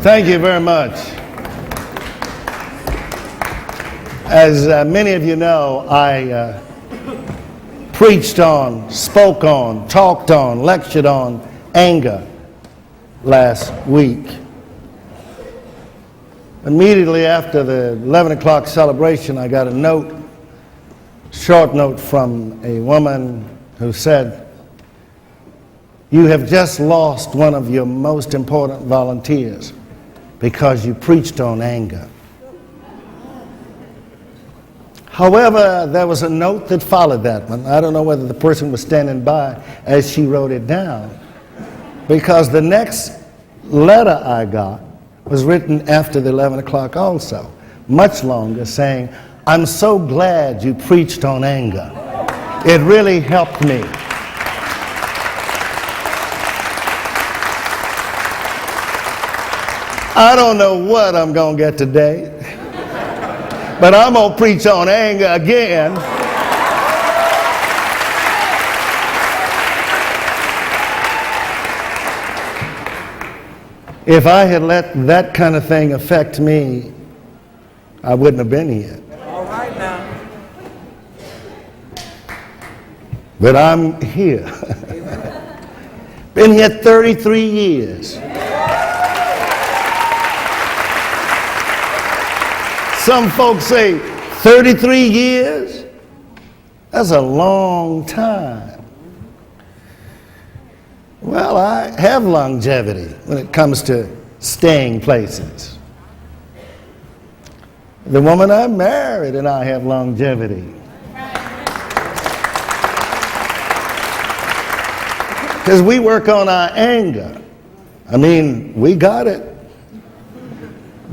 Thank you very much. As many of you know, I preached on, spoke on, talked on, lectured on anger last week. Immediately after the 11 o'clock celebration, I got a short note from a woman who said, "You have just lost one of your most important volunteers because you preached on anger." However, there was a note that followed that one. I don't know whether the person was standing by as she wrote it down, because the next letter I got was written after the 11 o'clock also, much longer, saying, "I'm so glad you preached on anger. It really helped me." I don't know what I'm going to get today, but I'm going to preach on anger again. If I had let that kind of thing affect me, I wouldn't have been here. All right now. But I'm here. Been here 33 years. Some folks say 33 years? That's a long time. Well, I have longevity when it comes to staying places. The woman I married and I have longevity. Because we work on our anger. I mean, we got it,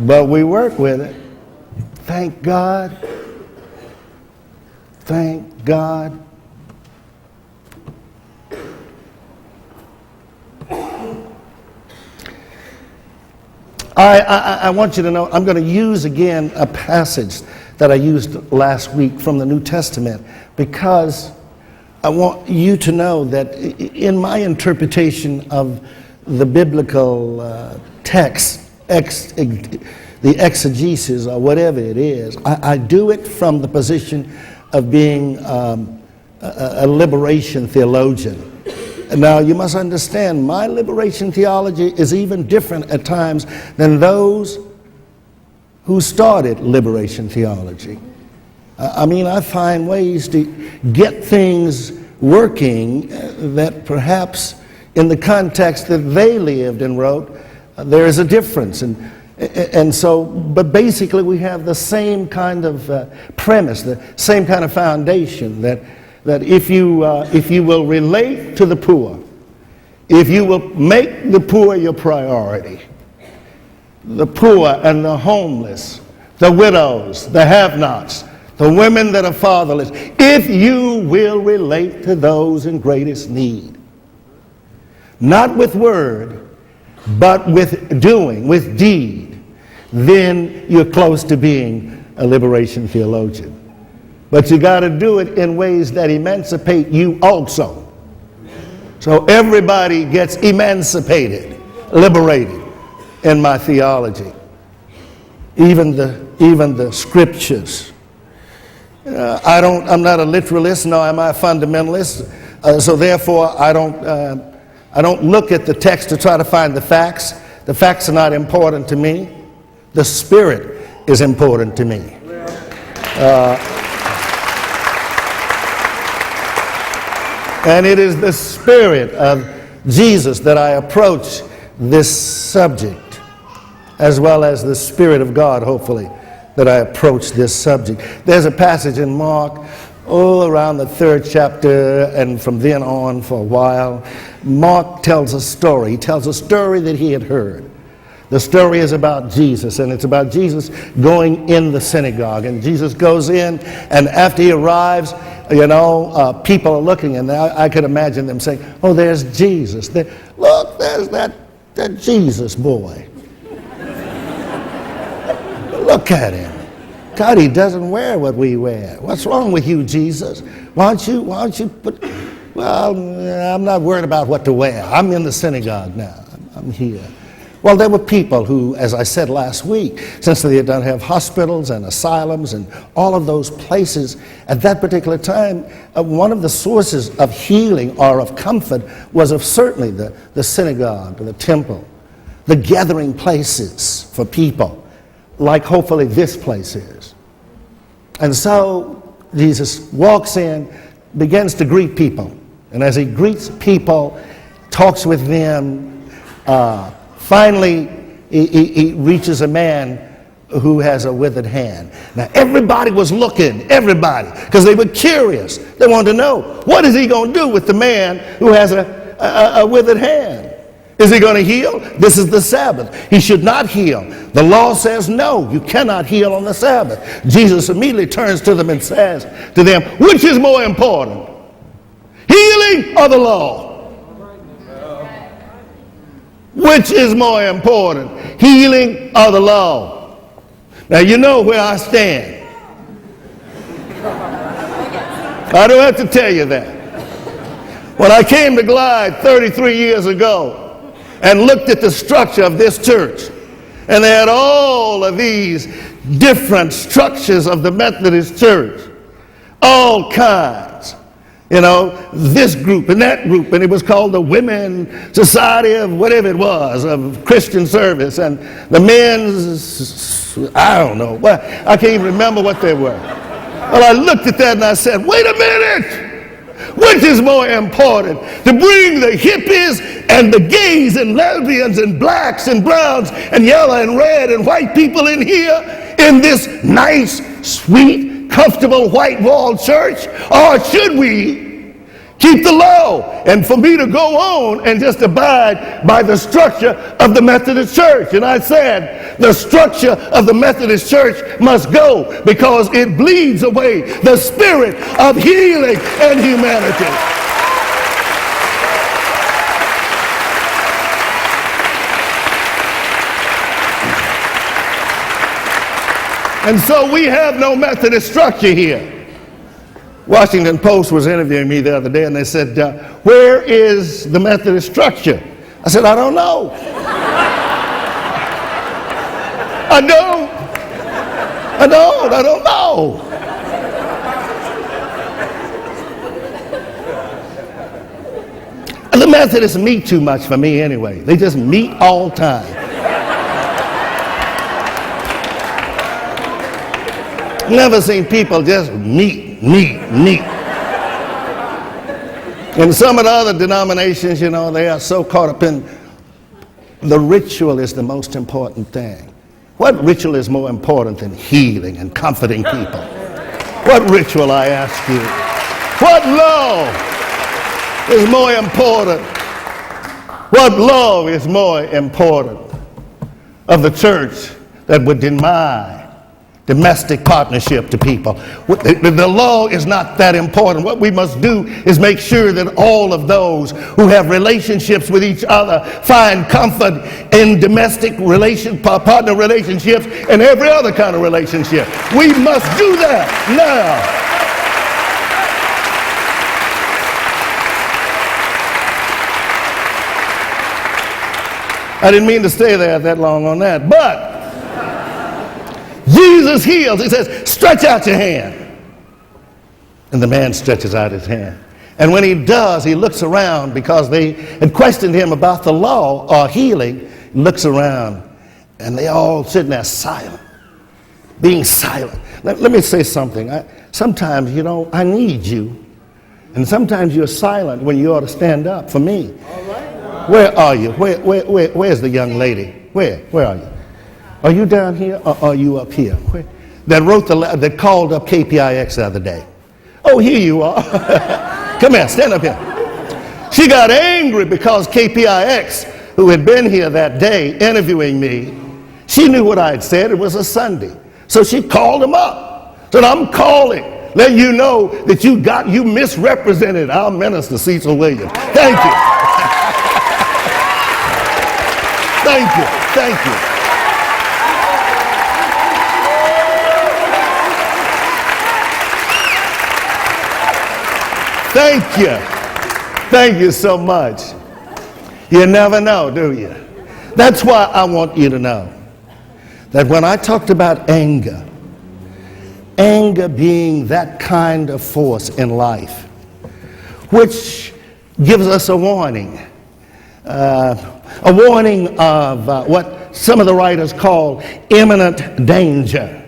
but we work with it. Thank God. Thank God. I want you to know, I'm going to use again a passage that I used last week from the New Testament, because I want you to know that in my interpretation of the biblical text, the exegesis or whatever it is, I do it from the position of being a liberation theologian. Now, you must understand, my liberation theology is even different at times than those who started liberation theology. I mean, I find ways to get things working that perhaps in the context that they lived and wrote, there is a difference. And so, but basically we have the same kind of premise, the same kind of foundation, that if you will relate to the poor, if you will make the poor your priority, the poor and the homeless, the widows, the have-nots, the women that are fatherless, if you will relate to those in greatest need, not with word, but with doing, with deed, then you're close to being a liberation theologian. But you got to do it in ways that emancipate you also. So everybody gets emancipated, liberated in my theology. Even the scriptures. I'm not a literalist, nor am I a fundamentalist. So therefore, I don't look at the text to try to find the facts. The facts are not important to me. The Spirit is important to me. And it is the Spirit of Jesus that I approach this subject, as well as the Spirit of God, hopefully, that I approach this subject. There's a passage in Mark, around the 3rd chapter, and from then on for a while. Mark tells a story. He tells a story that he had heard. The story is about Jesus, and it's about Jesus going in the synagogue. And Jesus goes in, and after he arrives, people are looking, and I could imagine them saying, "Oh, there's Jesus. Look, there's that Jesus boy. Look at him. God, he doesn't wear what we wear. What's wrong with you, Jesus? Why don't you put..." Well, I'm not worried about what to wear. I'm in the synagogue now. I'm here. Well, there were people who, as I said last week, since they don't have hospitals and asylums and all of those places, at that particular time, one of the sources of healing or of comfort was of certainly the synagogue, the temple, the gathering places for people, like hopefully this place is. And so Jesus walks in, begins to greet people. And as he greets people, talks with them, finally, he reaches a man who has a withered hand. Now, everybody was looking, everybody, because they were curious. They wanted to know, what is he going to do with the man who has a withered hand? Is he going to heal? This is the Sabbath. He should not heal. The law says, no, you cannot heal on the Sabbath. Jesus immediately turns to them and says to them, which is more important, healing or the law? Which is more important, healing or the law? Now, you know where I stand. I don't have to tell you that. When I came to Glide 33 years ago and looked at the structure of this church, and they had all of these different structures of the Methodist Church, all kinds. You know, this group and that group, and it was called the Women Society of whatever it was, of Christian Service, and the men's, I don't know, well, I can't even remember what they were. Well, I looked at that and I said, wait a minute, which is more important, to bring the hippies and the gays and lesbians and blacks and browns and yellow and red and white people in here in this nice, sweet, comfortable white walled church, or should we keep the law and for me to go on and just abide by the structure of the Methodist Church? And I said the structure of the Methodist Church must go because it bleeds away the spirit of healing and humanity. And so we have no Methodist structure here. Washington Post was interviewing me the other day, and they said, where is the Methodist structure? I said, I don't know. I don't know. The Methodists meet too much for me anyway. They just meet all the time. Never seen people just meet. And some of the other denominations, you know, they are so caught up in the ritual is the most important thing. What ritual is more important than healing and comforting people? What ritual, I ask you? What law is more important? What law is more important of the church that would deny domestic partnership to people? The law is not that important. What we must do is make sure that all of those who have relationships with each other find comfort in domestic partner relationships and every other kind of relationship. We must do that now. I didn't mean to stay there that long on that, but Jesus heals. He says, stretch out your hand. And the man stretches out his hand. And when he does, he looks around because they had questioned him about the law or healing. He looks around and they all sitting there silent, being silent. Let me say something. Sometimes, you know, I need you. And sometimes you're silent when you ought to stand up for me. All right. Where are you? Where's the young lady? Where are you? Are you down here or are you up here? That called up KPIX the other day. Oh, here you are. Come here, stand up here. She got angry because KPIX, who had been here that day interviewing me, she knew what I had said. It was a Sunday. So she called him up. Said, I'm calling. Let you know that you misrepresented our minister, Cecil Williams. Thank you. Thank you. Thank you. Thank you so much. You never know, do you? That's why I want you to know that when I talked about anger being that kind of force in life, which gives us a warning of what some of the writers call imminent danger.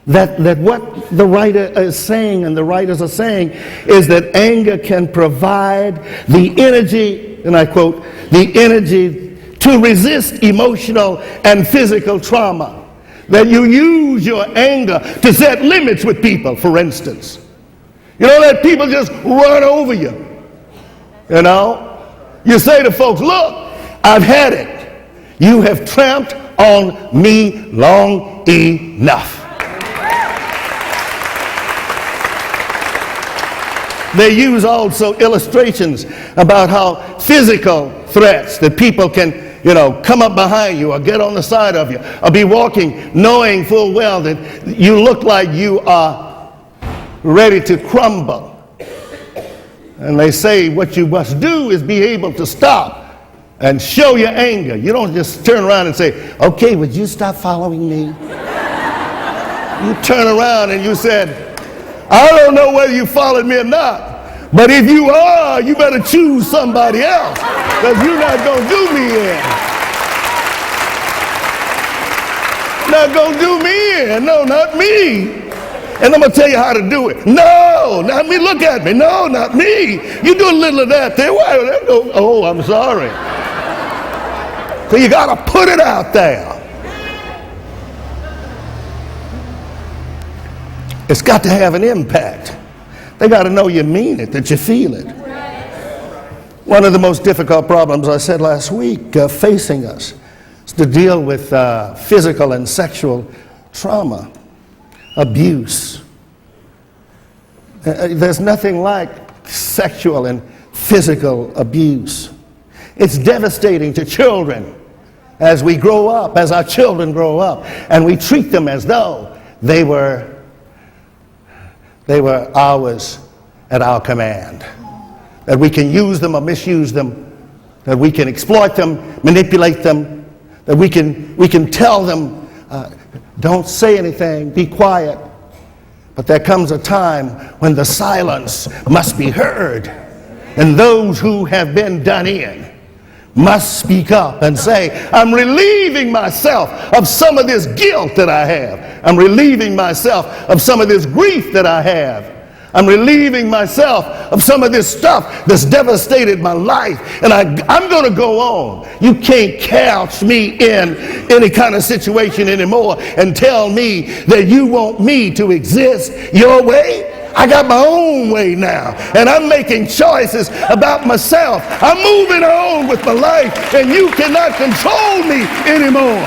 That what the writer is saying and the writers are saying is that anger can provide the energy, and I quote, the energy to resist emotional and physical trauma. That you use your anger to set limits with people, for instance. You don't let people just run over you. You know? You say to folks, look, I've had it. You have tramped on me long enough. They use also illustrations about how physical threats that people can, come up behind you or get on the side of you or be walking knowing full well that you look like you are ready to crumble. And they say what you must do is be able to stop and show your anger. You don't just turn around and say, okay, would you stop following me? You turn around and you said, I don't know whether you followed me or not, but if you are, you better choose somebody else, because you're not going to do me in. Not going to do me in. No, not me. And I'm going to tell you how to do it. No, not me. Look at me. No, not me. You do a little of that there. Oh, I'm sorry. So you got to put it out there. It's got to have an impact. They got to know you mean it, that you feel it. One of the most difficult problems, I said last week, facing us is to deal with physical and sexual trauma, abuse. There's nothing like sexual and physical abuse. It's devastating to children as we grow up, as our children grow up, and we treat them as though they were ours at our command. That we can use them or misuse them, that we can exploit them, manipulate them, that we can tell them, don't say anything, be quiet. But there comes a time when the silence must be heard, and those who have been done in must speak up and say, I'm relieving myself of some of this guilt that I have. I'm relieving myself of some of this grief that I have. I'm relieving myself of some of this stuff that's devastated my life. And I'm going to go on. You can't couch me in any kind of situation anymore and tell me that you want me to exist your way. I got my own way now, and I'm making choices about myself. I'm moving on with my life, and you cannot control me anymore.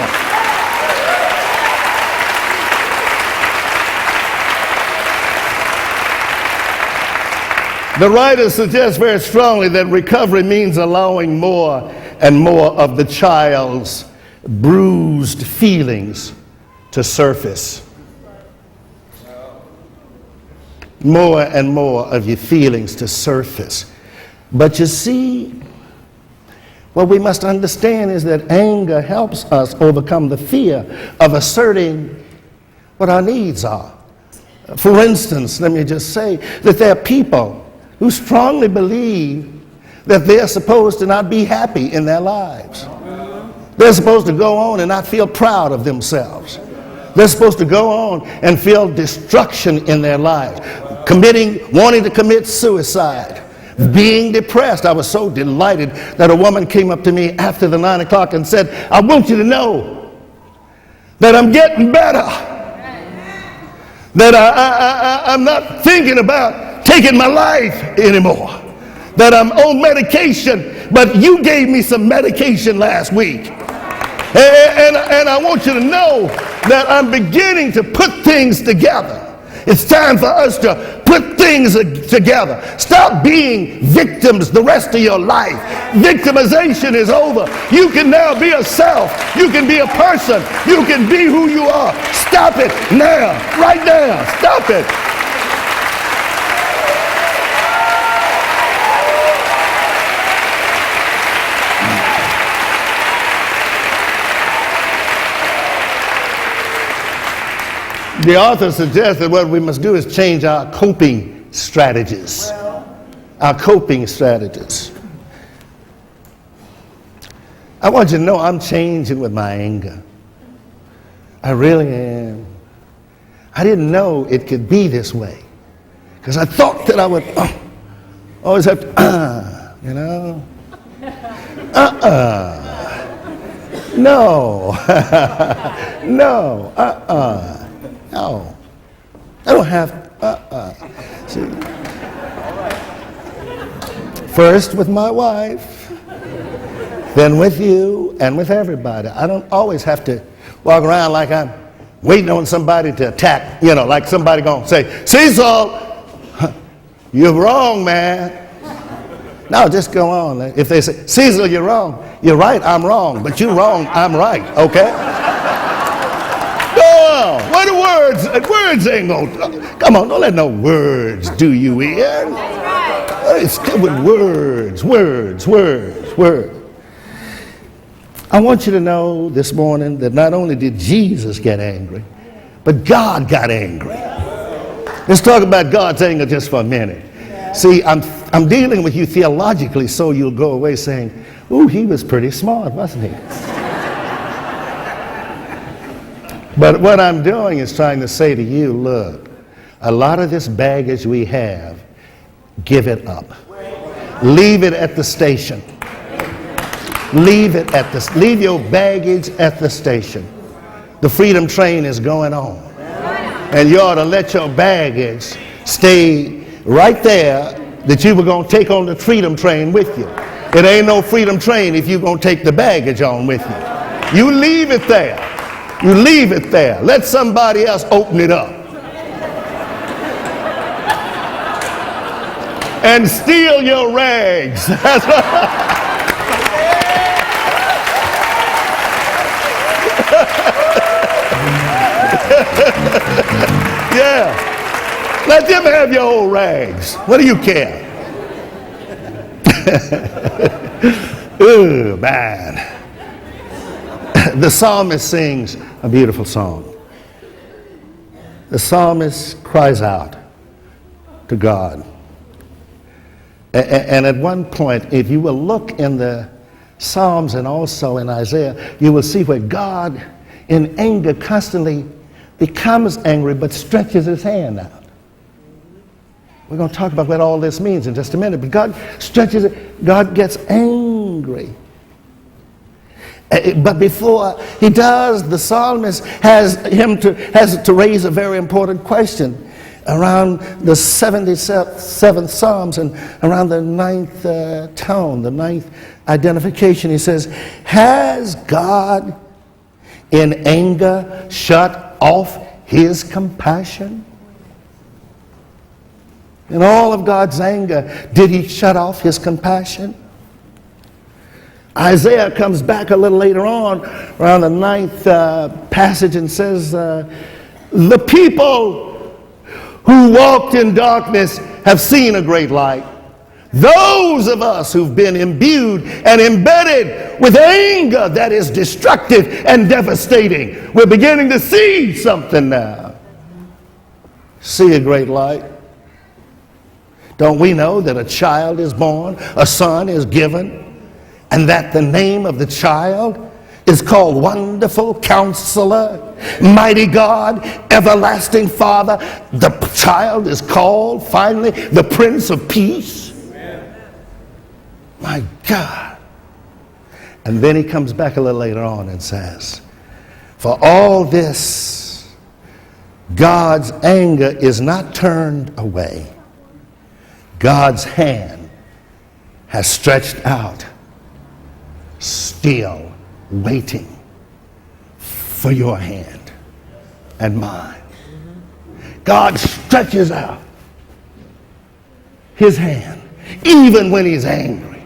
The writer suggests very strongly that recovery means allowing more and more of the child's bruised feelings to surface. More and more of your feelings to surface. But you see, what we must understand is that anger helps us overcome the fear of asserting what our needs are. For instance, let me just say that there are people who strongly believe that they're supposed to not be happy in their lives. They're supposed to go on and not feel proud of themselves. They're supposed to go on and feel destruction in their lives, wanting to commit suicide, being depressed. I was so delighted that a woman came up to me after the 9 o'clock and said, I want you to know that I'm getting better, that I'm not thinking about taking my life anymore, that I'm on medication, but you gave me some medication last week. And I want you to know that I'm beginning to put things together. It's time for us to put things together. Stop being victims the rest of your life. Victimization is over. You can now be a self. You can be a person. You can be who you are. Stop it now. Right now. Stop it. The author suggests that what we must do is change our coping strategies. Our coping strategies. I want you to know I'm changing with my anger. I really am. I didn't know it could be this way. Because I thought that I would always have to, you know. No. No. No. I don't have, See. First with my wife, then with you, and with everybody. I don't always have to walk around like I'm waiting on somebody to attack, you know, like somebody gonna say, Cecil, you're wrong, man. No, just go on. If they say, Cecil, you're wrong. You're right, I'm wrong. But you're wrong, I'm right, okay? Go on. What are words? Words ain't gonna, come on, don't let no words do you in. It's good with words. I want you to know this morning that not only did Jesus get angry, but God got angry. Let's talk about God's anger just for a minute. See, I'm dealing with you theologically, so you'll go away saying, ooh, he was pretty smart, wasn't he? But what I'm doing is trying to say to you, look, a lot of this baggage we have, give it up. Leave it at the station. Leave your baggage at the station. The freedom train is going on. And you ought to let your baggage stay right there that you were going to take on the freedom train with you. It ain't no freedom train if you're going to take the baggage on with you. You leave it there. You leave it there. Let somebody else open it up. And steal your rags. Yeah. Let them have your old rags. What do you care? Ooh, man. The psalmist sings a beautiful song. The psalmist cries out to God. And at one point, if you will look in the Psalms and also in Isaiah, you will see where God in anger constantly becomes angry but stretches his hand out. We're going to talk about what all this means in just a minute, but God stretches it, God gets angry. But before he does, the psalmist has to raise a very important question around the 77th Psalms and around the 9th tone, the 9th identification. He says, has God in anger shut off his compassion? In all of God's anger, did he shut off his compassion? Isaiah comes back a little later on, around the 9th passage, and says, the people who walked in darkness have seen a great light. Those of us who've been imbued and embedded with anger that is destructive and devastating, we're beginning to see something now. See a great light. Don't we know that a child is born, a son is given, and that the name of the child is called Wonderful Counselor, Mighty God, Everlasting Father? The child is called, finally, the Prince of Peace. Amen. My God. And then he comes back a little later on and says, for all this, God's anger is not turned away. God's hand has stretched out, still waiting for your hand and mine. God stretches out his hand even when he's angry.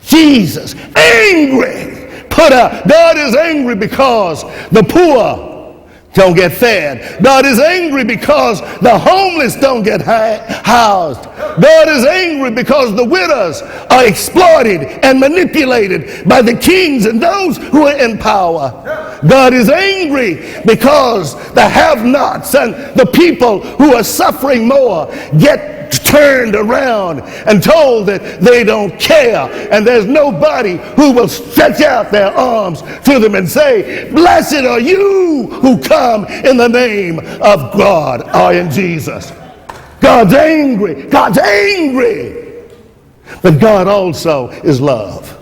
Jesus, angry, God is angry because the poor, don't get fed. God is angry because the homeless don't get housed. God is angry because the widows are exploited and manipulated by the kings and those who are in power. God is angry because the have-nots and the people who are suffering more get turned around and told that they don't care, and there's nobody who will stretch out their arms to them and say, blessed are you who come in the name of God or in Jesus. God's angry. God's angry. But God also is love.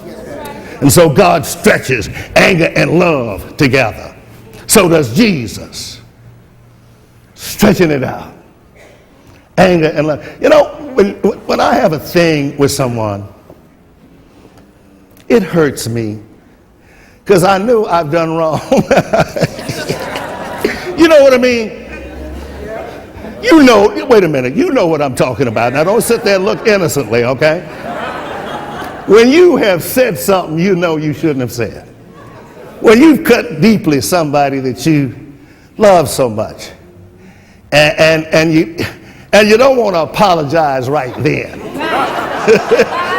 And so God stretches anger and love together. So does Jesus. Stretching it out. Anger and love. You know, when I have a thing with someone, it hurts me because I knew I've done wrong. You know what I mean? You know, wait a minute, you know what I'm talking about. Now don't sit there and look innocently, okay? When you have said something you know you shouldn't have said. When you've cut deeply somebody that you love so much. And you don't want to apologize right then.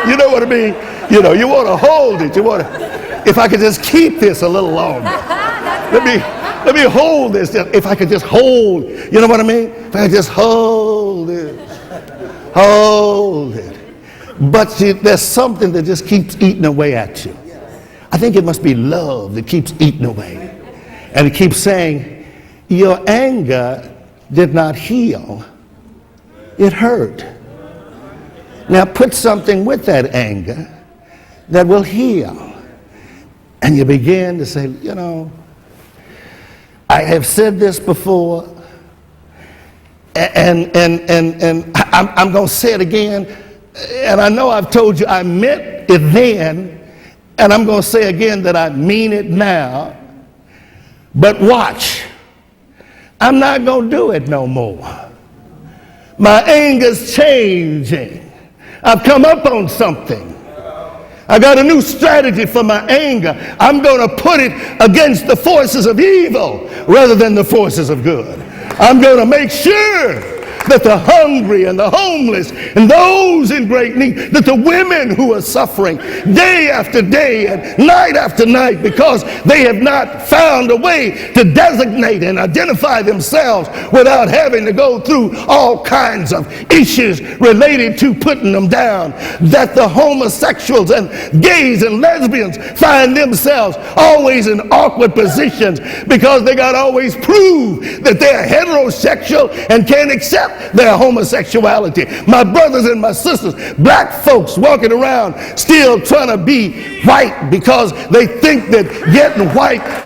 You know what I mean? You know, you want to hold it. You want to, if I could just keep this a little longer. Let me hold this. If I could just hold, you know what I mean? If I could just hold it. Hold it. But there's something that just keeps eating away at you. I think it must be love that keeps eating away. And it keeps saying, your anger did not heal. It hurt. Now put something with that anger that will heal. And you begin to say, you know, I have said this before, and I'm going to say it again. And I know I've told you I meant it then, and I'm going to say again that I mean it now. But watch, I'm not going to do it no more. My anger's changing. I've come up on something. I got a new strategy for my anger. I'm going to put it against the forces of evil rather than the forces of good. I'm going to make sure that the hungry and the homeless and those in great need, that the women who are suffering day after day and night after night because they have not found a way to designate and identify themselves without having to go through all kinds of issues related to putting them down, that the homosexuals and gays and lesbians find themselves always in awkward positions because they got to always prove that they're heterosexual and can't accept their homosexuality. My brothers and my sisters, black folks walking around still trying to be white because they think that getting white